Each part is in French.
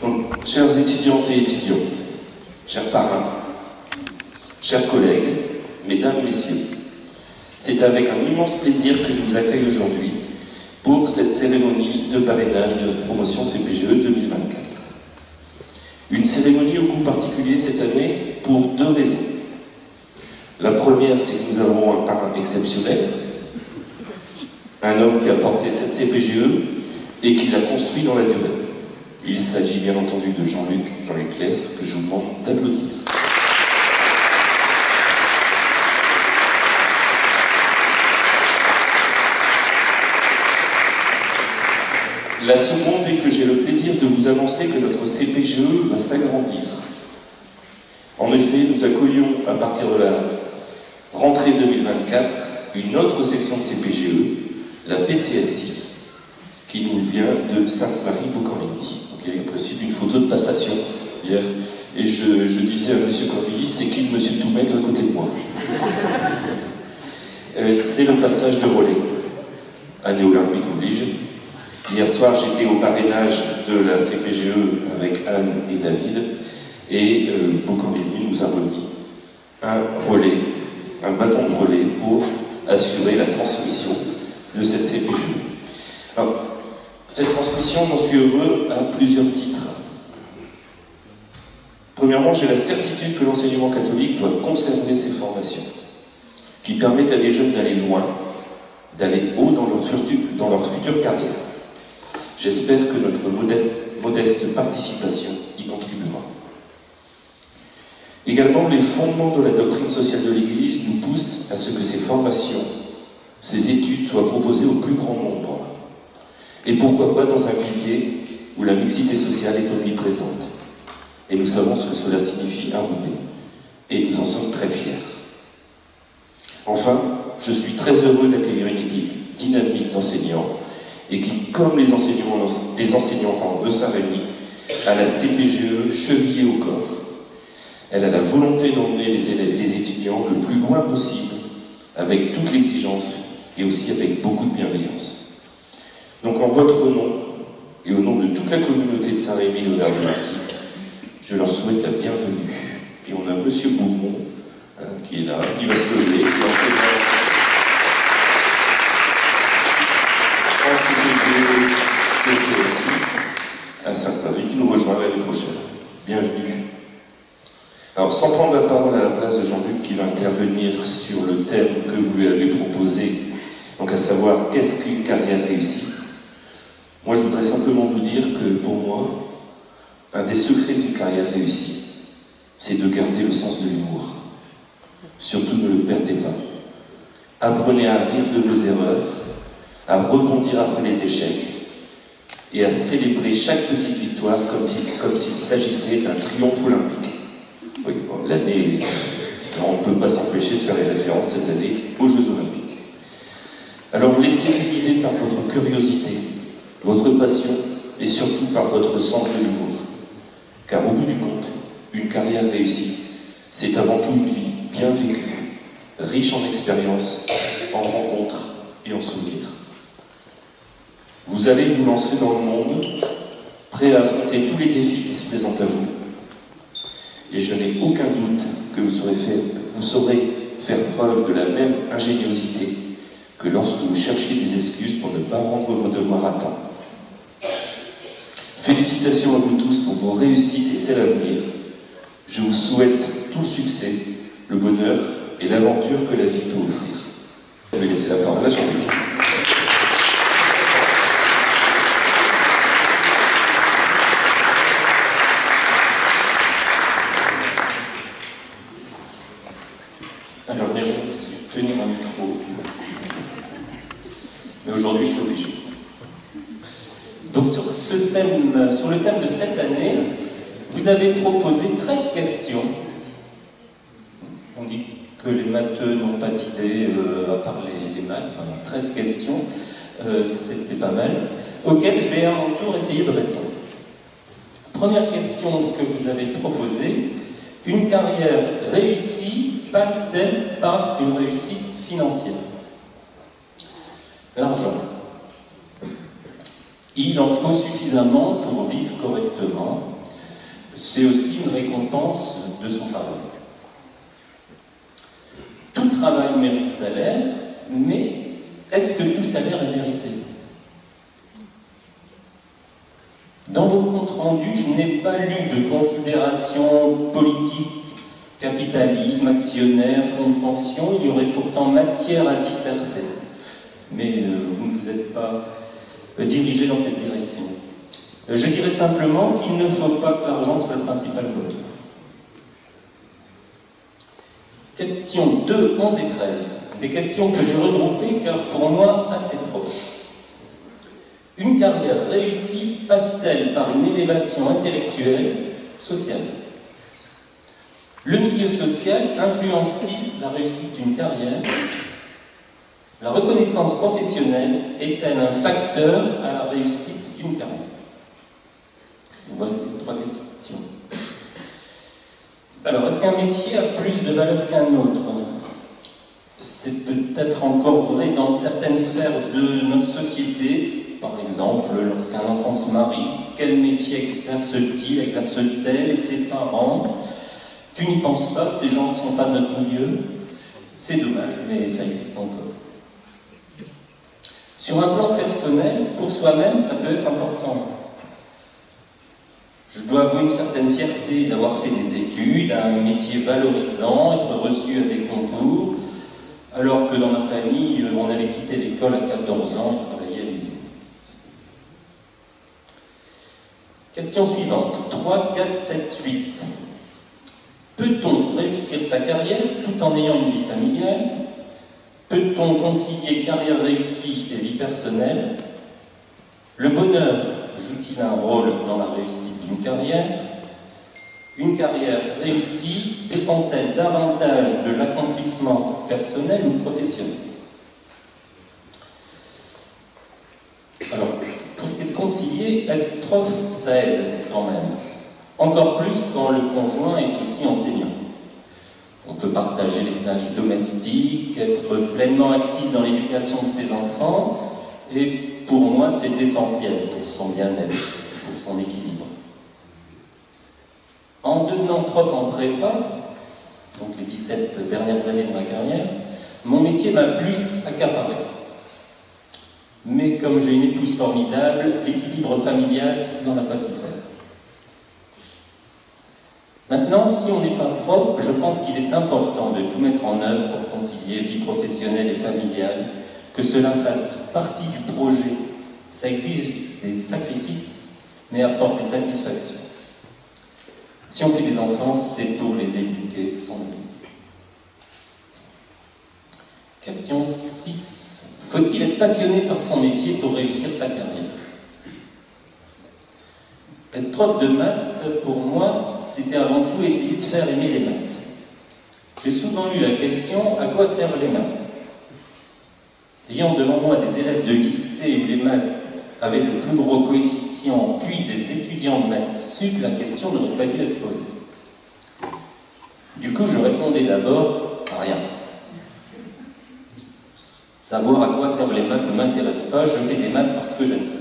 Donc, chères étudiantes et étudiants, chers parrains, chers collègues, mesdames, messieurs, c'est avec un immense plaisir que je vous accueille aujourd'hui pour cette cérémonie de parrainage de notre promotion CPGE 2024. Une cérémonie au goût particulier cette année pour deux raisons. La première, c'est que nous avons un parrain exceptionnel, un homme qui a porté cette CPGE et qui l'a construit dans la durée. Il s'agit bien entendu de Jean-Luc Lès, que je vous demande d'applaudir. La seconde est que j'ai le plaisir de vous annoncer que notre CPGE va s'agrandir. En effet, nous accueillons à partir de la rentrée 2024 une autre section de CPGE, la PCSI, qui nous vient de Sainte-Marie-Beaucornigny. Il y a possible une photo de passation hier, et je disais à M. Cornilly, c'est qui le monsieur tout maigre à côté de moi? C'est le passage de relais à Néolympique oblige. Hier soir, j'étais au parrainage de la CPGE avec Anne et David, et Beaucornigny nous a remis un relais, un bâton de relais pour assurer la transmission de cette CPGE. Alors, cette transmission, j'en suis heureux à plusieurs titres. Premièrement, j'ai la certitude que l'enseignement catholique doit conserver ses formations, qui permettent à des jeunes d'aller loin, d'aller haut dans leur future carrière. J'espère que notre modeste participation y contribuera. Également, les fondements de la doctrine sociale de l'Église nous poussent à ce que ces formations, ces études soient proposées au plus grand nombre. Et pourquoi pas dans un milieu où la mixité sociale est omniprésente. Et nous savons ce que cela signifie à Roubaix. Et nous en sommes très fiers. Enfin, je suis très heureux d'accueillir une équipe dynamique d'enseignants et qui, comme les enseignants de Saint-Rémy, a la CPGE chevillée au corps. Elle a la volonté d'emmener les élèves et les étudiants le plus loin possible, avec toute l'exigence et aussi avec beaucoup de bienveillance. Donc en votre nom, et au nom de toute la communauté de Saint-Rémy-Léonard-de-Massy, je leur souhaite la bienvenue. Et on a M. Beaumont, qui est là, qui va se lever, qui à Sainte-Marie, qui nous rejoindra l'année prochaine. Bienvenue. Alors, sans prendre la parole à la place de Jean-Luc, qui va intervenir sur le thème que vous lui avez proposé, donc à savoir, qu'est-ce qu'une carrière réussie? Moi, je voudrais simplement vous dire que, pour moi, un des secrets d'une carrière réussie, c'est de garder le sens de l'humour. Surtout, ne le perdez pas. Apprenez à rire de vos erreurs, à rebondir après les échecs, et à célébrer chaque petite victoire comme s'il s'agissait d'un triomphe olympique. Oui, bon, l'année, on ne peut pas s'empêcher de faire les références cette année aux Jeux Olympiques. Alors, laissez-vous guider par votre curiosité, votre passion et surtout par votre sens de l'humour. Car au bout du compte, une carrière réussie, c'est avant tout une vie bien vécue, riche en expériences, en rencontres et en souvenirs. Vous allez vous lancer dans le monde, prêt à affronter tous les défis qui se présentent à vous. Et je n'ai aucun doute que vous saurez faire preuve de la même ingéniosité que lorsque vous cherchiez des excuses pour ne pas rendre vos devoirs à temps. Félicitations à vous tous pour vos réussites et celles à venir. Je vous souhaite tout le succès, le bonheur et l'aventure que la vie peut offrir. Je vais laisser la parole à Jean-Luc. Alors, déjà, je vais tenir un micro. Mais aujourd'hui, je suis obligé. Donc, sur le thème de cette année, vous avez proposé 13 questions. On dit que les matheux n'ont pas d'idée à part les maths. Voilà, 13 questions, c'était pas mal, auxquelles je vais à mon tour essayer de répondre. Première question que vous avez proposée, une carrière réussie passe-t-elle par une réussite financière? L'argent. Il en faut suffisamment pour vivre correctement. C'est aussi une récompense de son travail. Tout travail mérite salaire, mais est-ce que tout salaire est mérité? Dans vos comptes rendus, je n'ai pas lu de considérations politiques, capitalisme, actionnaire, fonds de pension. Il y aurait pourtant matière à disserter. Mais vous ne vous êtes pas dirigé dans cette direction. Je dirais simplement qu'il ne faut pas que l'argent soit le principal moteur. Questions 2, 11 et 13. Des questions que j'ai regroupées car pour moi assez proches. Une carrière réussie passe-t-elle par une élévation intellectuelle, sociale? Le milieu social influence-t-il la réussite d'une carrière? La reconnaissance professionnelle est-elle un facteur à la réussite d'une carrière? Voici les 3 questions. Alors, est-ce qu'un métier a plus de valeur qu'un autre? C'est peut-être encore vrai dans certaines sphères de notre société. Par exemple, lorsqu'un enfant se marie, quel métier exerce-t-il, exerce-t-elle? Et ses parents? Tu n'y penses pas, ces gens ne sont pas de notre milieu. C'est dommage, mais ça existe encore. Sur un plan personnel, pour soi-même, ça peut être important. Je dois avouer une certaine fierté d'avoir fait des études, un métier valorisant, être reçu à des concours, alors que dans ma famille, on avait quitté l'école à 14 ans et travaillé à l'usine. Question suivante, 3, 4, 7, 8. Peut-on réussir sa carrière tout en ayant une vie familiale? Peut-on concilier carrière réussie et vie personnelle? Le bonheur joue-t-il un rôle dans la réussite d'une carrière? Une carrière réussie dépend-elle davantage de l'accomplissement personnel ou professionnel? Alors, pour ce qui est de concilier, être prof, ça aide quand même. Encore plus quand le conjoint est aussi enseignant. On peut partager les tâches domestiques, être pleinement actif dans l'éducation de ses enfants, et pour moi, c'est essentiel pour son bien-être, pour son équilibre. En devenant prof en prépa, donc les 17 dernières années de ma carrière, mon métier m'a plus accaparé. Mais comme j'ai une épouse formidable, l'équilibre familial n'en a pas souffert. Maintenant, si on n'est pas prof, je pense qu'il est important de tout mettre en œuvre pour concilier vie professionnelle et familiale, que cela fasse partie du projet. Ça exige des sacrifices, mais apporte des satisfactions. Si on fait des enfants, c'est pour les éduquer sans doute. Question 6. Faut-il être passionné par son métier pour réussir sa carrière? Être prof de maths, pour moi, c'était avant tout essayer de faire aimer les maths. J'ai souvent eu la question, à quoi servent les maths? Ayant devant moi des élèves de lycée où les maths avaient le plus gros coefficient, puis des étudiants de maths sup, la question n'aurait pas dû être posée. Du coup, je répondais d'abord à rien. Savoir à quoi servent les maths ne m'intéresse pas, je fais des maths parce que j'aime ça.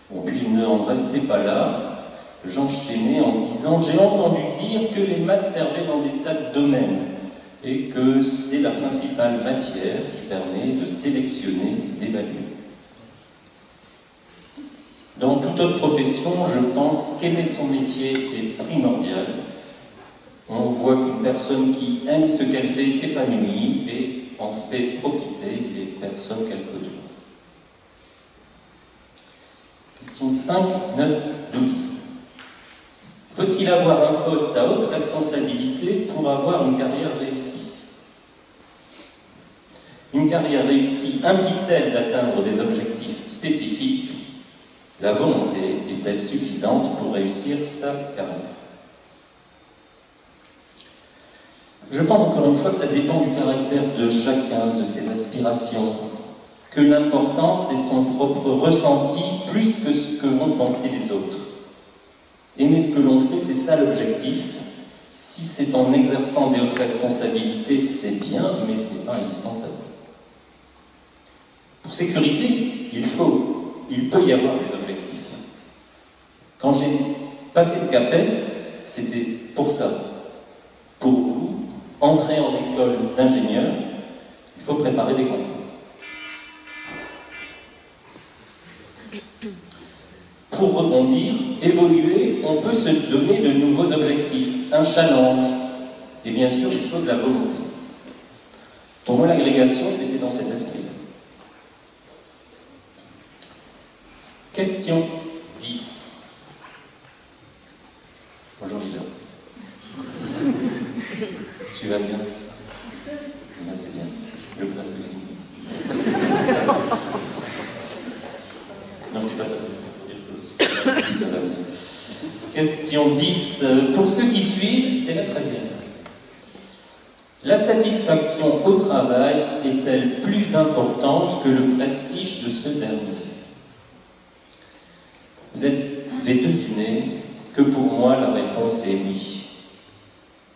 Bon, puis je n'en restais pas là, j'enchaînais en disant « J'ai entendu dire que les maths servaient dans des tas de domaines et que c'est la principale matière qui permet de sélectionner, d'évaluer. » Dans toute autre profession, je pense qu'aimer son métier est primordial. On voit qu'une personne qui aime ce qu'elle fait est épanouie et en fait profiter les personnes qu'elle côtoie. Question 5, 9, 12. Faut-il avoir un poste à haute responsabilité pour avoir une carrière réussie? Une carrière réussie implique-t-elle d'atteindre des objectifs spécifiques? La volonté est-elle suffisante pour réussir sa carrière? Je pense encore une fois que ça dépend du caractère de chacun, de ses aspirations, que l'important c'est son propre ressenti plus que ce que vont penser les autres. Aimer ce que l'on fait, c'est ça l'objectif. Si c'est en exerçant des hautes responsabilités, c'est bien, mais ce n'est pas indispensable. Pour sécuriser, il faut il peut y avoir des objectifs. Quand j'ai passé le CAPES, c'était pour ça. Pour vous, entrer en école d'ingénieur, il faut préparer des concours. Pour rebondir, évoluer, on peut se donner de nouveaux objectifs, un challenge. Et bien sûr, il faut de la volonté. Pour moi, l'agrégation, c'était dans cet esprit. Question 10. Bonjour Lila. Tu vas bien? Ben, c'est bien. Je presque fini. Non, je dis pas ça. Ça va bien. Question 10. Pour ceux qui suivent, c'est la 13e. La satisfaction au travail est-elle plus importante que le prestige de ce dernier? Vous avez deviné que pour moi, la réponse est oui.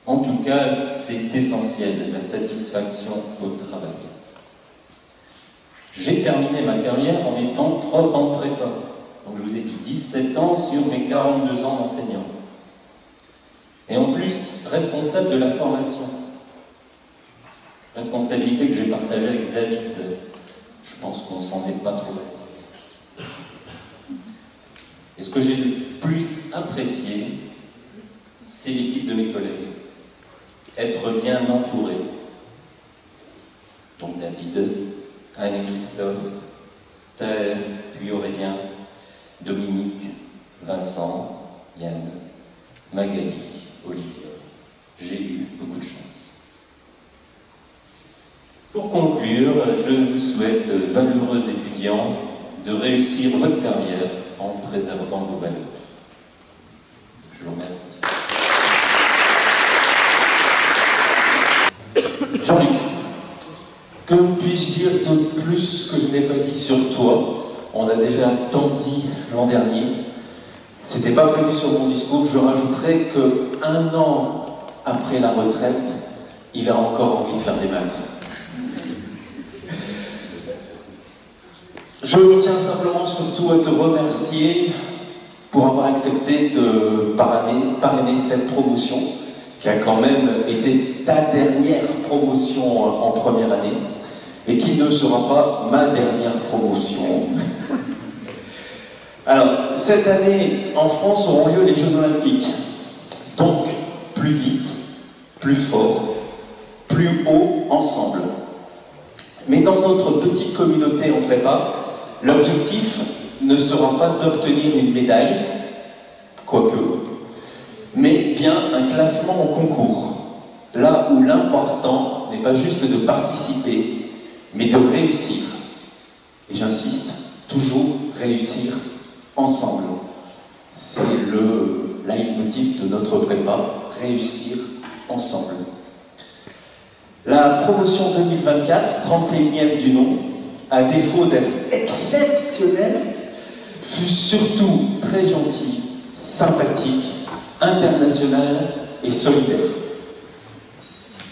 En tout cas, c'est essentiel, la satisfaction au travail. J'ai terminé ma carrière en étant prof en prépa. Donc je vous ai dit 17 ans sur mes 42 ans d'enseignant. Et en plus, responsable de la formation. Responsabilité que j'ai partagée avec David. Je pense qu'on s'en est pas trop bête. Et ce que j'ai le plus apprécié, c'est l'équipe de mes collègues. Être bien entouré. Donc David, Anne et Christophe, Thève, puis Aurélien, Dominique, Vincent, Yann, Magali, Olivier. J'ai eu beaucoup de chance. Pour conclure, je vous souhaite, valeureux étudiants, de réussir votre carrière en préservant vos valeurs. Je vous remercie. Jean-Luc, que puis-je dire de plus que je n'ai pas dit sur toi? On a déjà tant dit l'an dernier. C'était pas prévu sur mon discours. Je rajouterais que 1 an après la retraite, il a encore envie de faire des maths. Je tiens simplement surtout à te remercier pour avoir accepté de parrainer cette promotion, qui a quand même été ta dernière promotion en première année, et qui ne sera pas ma dernière promotion. Alors, cette année, en France, auront lieu les Jeux Olympiques. Donc, plus vite, plus fort, plus haut ensemble. Mais dans notre petite communauté en prépa, l'objectif ne sera pas d'obtenir une médaille, quoique, mais bien un classement au concours. Là où l'important n'est pas juste de participer, mais de réussir. Et j'insiste, toujours réussir ensemble. C'est le leitmotiv de notre prépa, réussir ensemble. La promotion 2024, 31e du nom, à défaut d'être exceptionnelle, fut surtout très gentille, sympathique, internationale et solidaire.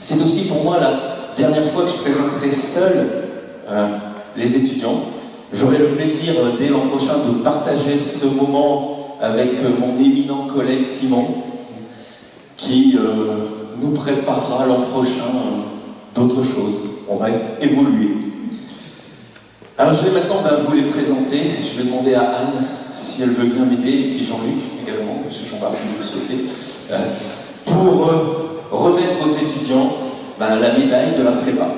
C'est aussi pour moi la dernière fois que je présenterai seul les étudiants. J'aurai le plaisir dès l'an prochain de partager ce moment avec mon éminent collègue Simon, qui nous préparera l'an prochain d'autres choses. On va évoluer. Alors je vais maintenant vous les présenter. Je vais demander à Anne si elle veut bien m'aider, et puis Jean-Luc également, M. Chambard, si vous le souhaitez, pour remettre aux étudiants la médaille de la prépa.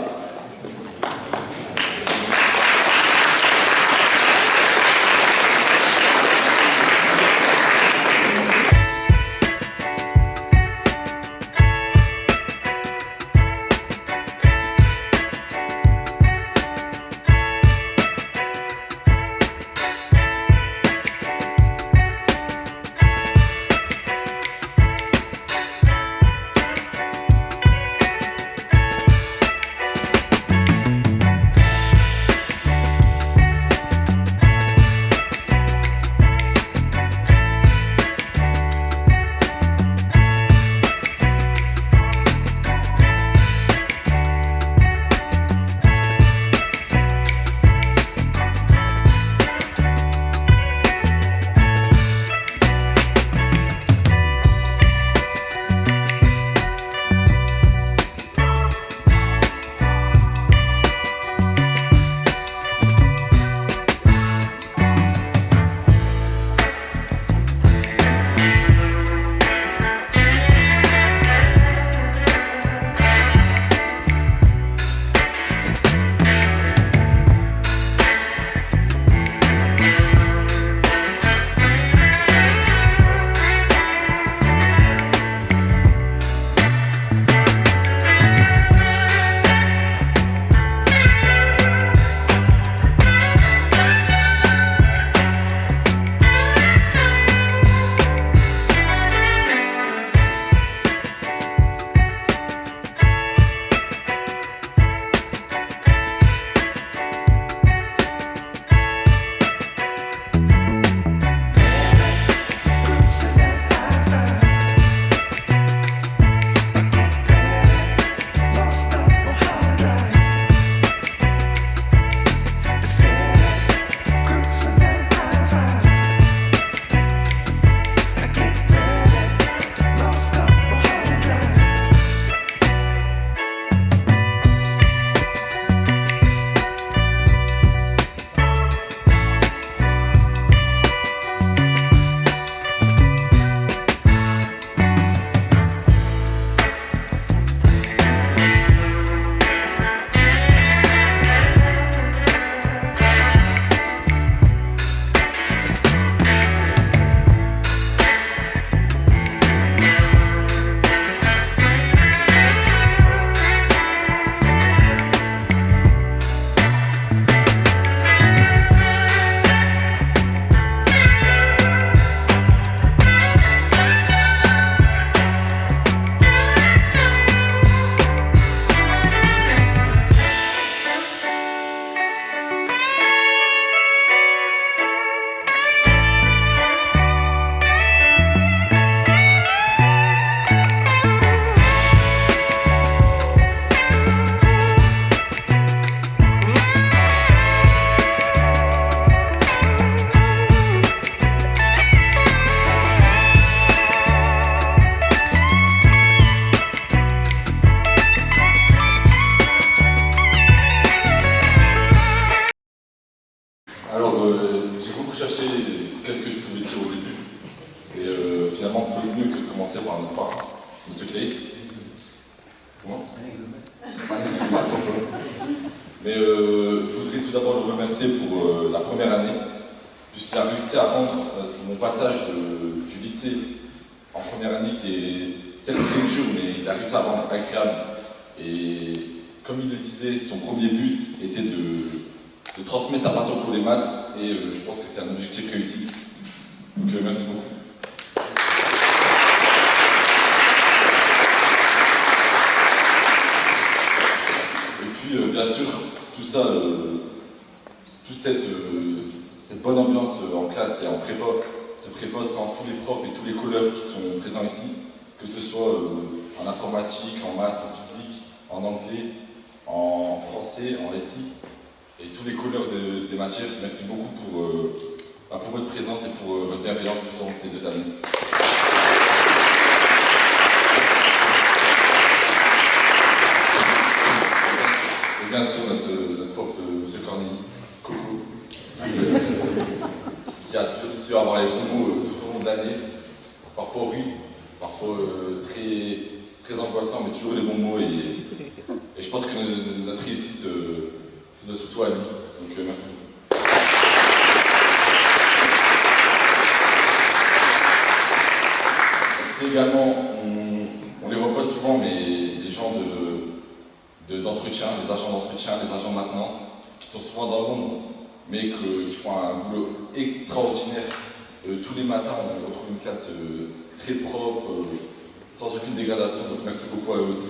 Alors, j'ai beaucoup cherché qu'est-ce que je pouvais dire au début. Et finalement, peu mieux que de commencer par notre parrain, M. Claes. Comment? Mais je voudrais tout d'abord le remercier pour la première année, puisqu'il a réussi à rendre mon passage du lycée en première année, qui est certes très dur, mais il a réussi à rendre agréable. Et comme il le disait, son premier but était de transmettre sa passion pour les maths, et je pense que c'est un objectif réussi. Donc merci beaucoup. Bien sûr, tout ça, toute cette bonne ambiance en classe et en prépa se prépa sans tous les profs et tous les colleurs qui sont présents ici, que ce soit en informatique, en maths, en physique, en anglais, en français, en récit, et tous les colleurs des matières. Merci beaucoup pour votre présence et pour votre bienveillance tout au long de ces 2 années. Bien sûr, notre prof, M. Corneli, Coco, qui a toujours su avoir les bons mots tout au long de l'année, parfois rudes, parfois très angoissants, mais toujours les bons mots. Et je pense que notre réussite doit surtout à lui. Donc merci. C'est également, on les voit pas souvent, mais les gens d'entretien, les agents d'entretien, les agents de maintenance, qui sont souvent dans l'ombre, mais qui font un boulot extraordinaire. Tous les matins, on retrouve une classe très propre, sans aucune dégradation. Donc merci beaucoup à eux aussi.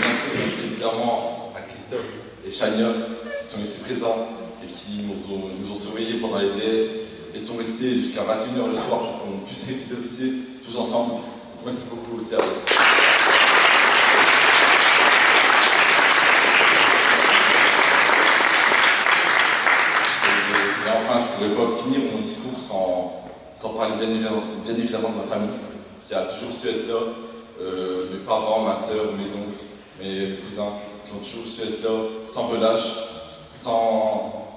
Merci évidemment à Christophe et Chania, qui sont ici présents et qui nous ont surveillés pendant les DS. Et sont restés jusqu'à 21h le soir pour qu'on puisse réviser le lycée tous ensemble. Donc merci beaucoup aussi à vous. Et enfin, je ne pourrais pas finir mon discours sans parler bien évidemment de ma famille, qui a toujours su être là. Mes parents, ma soeur, mes oncles, mes cousins, qui ont toujours su être là, sans relâche,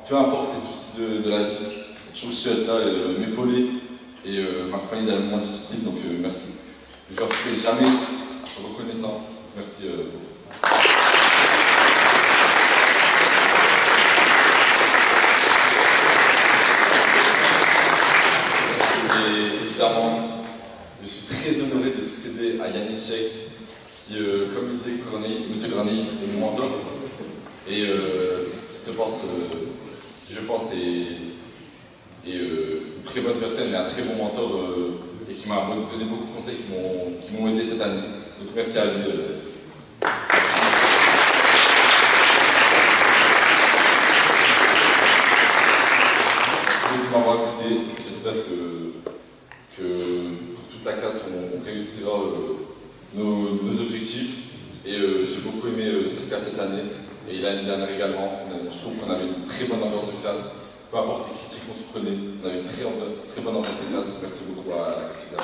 peu importe les soucis de la vie. Je suis être là, m'épauler et m'accompagner dans le moment difficile, donc merci. Je ne serai jamais reconnaissant. Merci. Et évidemment, je suis très honoré de succéder à Yannis Sheikh, qui, comme il disait M. Corneille, est mon mentor, et qui je pense, est une très bonne personne et un très bon mentor et qui m'a donné beaucoup de conseils qui m'ont aidé cette année. Donc merci à lui. Merci beaucoup de m'avoir écouté. J'espère que pour toute la classe, on réussira nos objectifs. Et j'ai beaucoup aimé cette classe cette année et l'année dernière également. Je trouve qu'on avait une très bonne ambiance de classe. Peu importe les critiques qu'on se prenait, on avait une très bonne ambiance de classe, donc merci beaucoup à la critique.